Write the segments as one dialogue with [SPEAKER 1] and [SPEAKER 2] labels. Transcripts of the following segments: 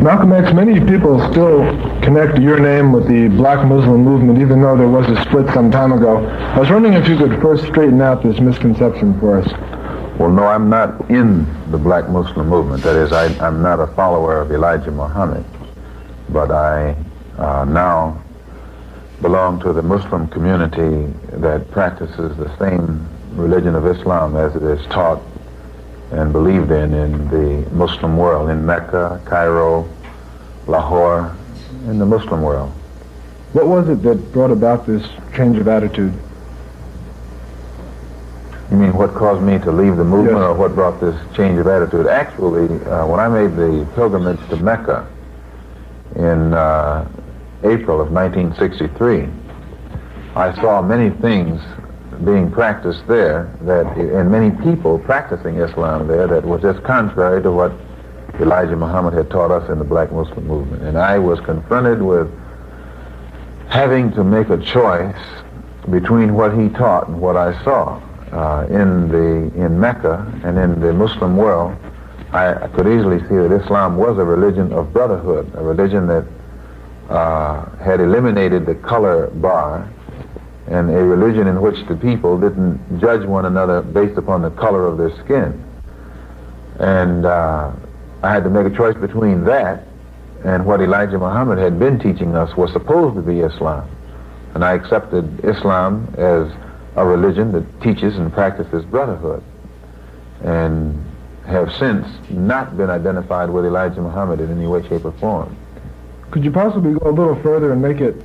[SPEAKER 1] Malcolm X, many people still connect your name with the black Muslim movement, even though there was a split some time ago. I was wondering if you could first straighten out this misconception for us.
[SPEAKER 2] Well, no, I'm not in the black Muslim movement. That is, I'm not a follower of Elijah Muhammad, but I now belong to the Muslim community that practices the same religion of Islam as it is taught and believed in the Muslim world, in Mecca, Cairo, Lahore, in the Muslim world.
[SPEAKER 1] What was it that brought about this change of attitude?
[SPEAKER 2] You mean what caused me to leave the movement,
[SPEAKER 1] yes,
[SPEAKER 2] or what brought this change of attitude? Actually, when I made the pilgrimage to Mecca in April of 1963, I saw many things being practiced there, and many people practicing Islam there, that was just contrary to what Elijah Muhammad had taught us in the black Muslim movement. And I was confronted with having to make a choice between what he taught and what I saw in Mecca and in the Muslim world. I could easily see that Islam was a religion of brotherhood, a religion that had eliminated the color bar, and a religion in which the people didn't judge one another based upon the color of their skin. And I had to make a choice between that and what Elijah Muhammad had been teaching us was supposed to be Islam. And I accepted Islam as a religion that teaches and practices brotherhood, and have since not been identified with Elijah Muhammad in any way, shape, or form.
[SPEAKER 1] Could you possibly go a little further and make it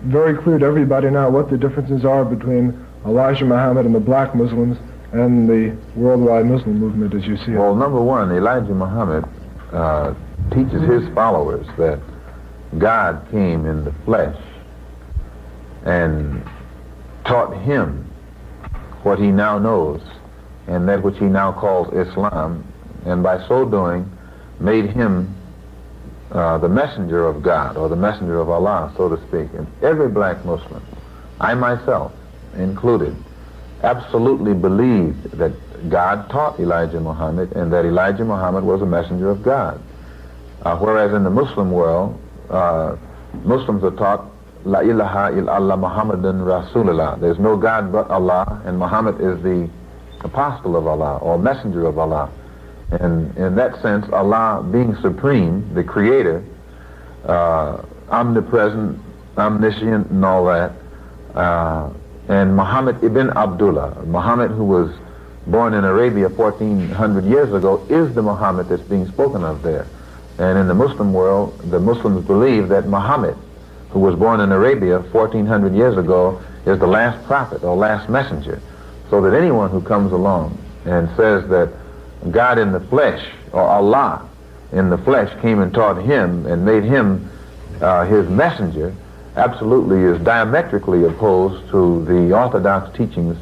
[SPEAKER 1] very clear to everybody now what the differences are between Elijah Muhammad and the black Muslims and the worldwide Muslim movement as you see it?
[SPEAKER 2] Well, number one, Elijah Muhammad teaches his followers that God came in the flesh and taught him what he now knows and that which he now calls Islam, and by so doing made him the messenger of God, or the messenger of Allah, so to speak. And every black Muslim, I myself included, absolutely believed that God taught Elijah Muhammad and that Elijah Muhammad was a messenger of God. Whereas in the Muslim world, Muslims are taught La ilaha illallah Muhammadan Rasulullah. There's no God but Allah, and Muhammad is the apostle of Allah, or messenger of Allah. And in that sense, Allah being supreme, the creator, omnipresent, omniscient, and all that, and Muhammad ibn Abdullah, Muhammad who was born in Arabia 1400 years ago, is the Muhammad that's being spoken of there. And in the Muslim world, the Muslims believe that Muhammad, who was born in Arabia 1400 years ago, is the last prophet or last messenger. So that anyone who comes along and says that God in the flesh, or Allah in the flesh, came and taught him and made him his messenger, absolutely is diametrically opposed to the orthodox teachings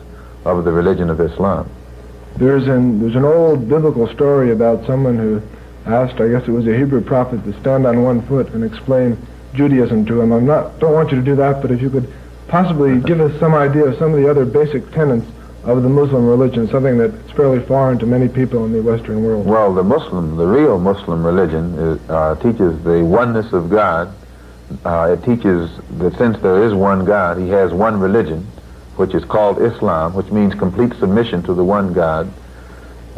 [SPEAKER 2] of the religion of Islam.
[SPEAKER 1] There's an old biblical story about someone who asked, I guess it was a Hebrew prophet, to stand on one foot and explain Judaism to him. Don't want you to do that, but if you could possibly give us some idea of some of the other basic tenets of the Muslim religion, something that's fairly foreign to many people in the Western world.
[SPEAKER 2] Well, the real Muslim religion teaches the oneness of God. It teaches that since there is one God, he has one religion, which is called Islam, which means complete submission to the one God.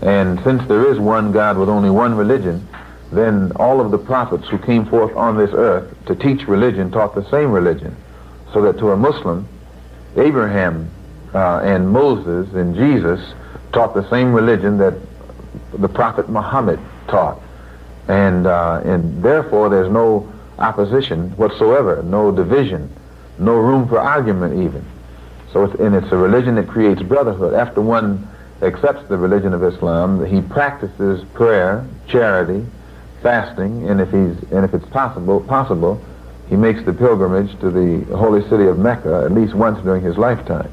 [SPEAKER 2] And since there is one God with only one religion, then all of the prophets who came forth on this earth to teach religion taught the same religion. So that to a Muslim, Abraham and Moses and Jesus taught the same religion that the prophet Muhammad taught. And therefore there's no opposition whatsoever, no division, no room for argument even. So it's a religion that creates brotherhood. After one accepts the religion of Islam, he practices prayer, charity, fasting, and if it's possible, he makes the pilgrimage to the holy city of Mecca at least once during his lifetime.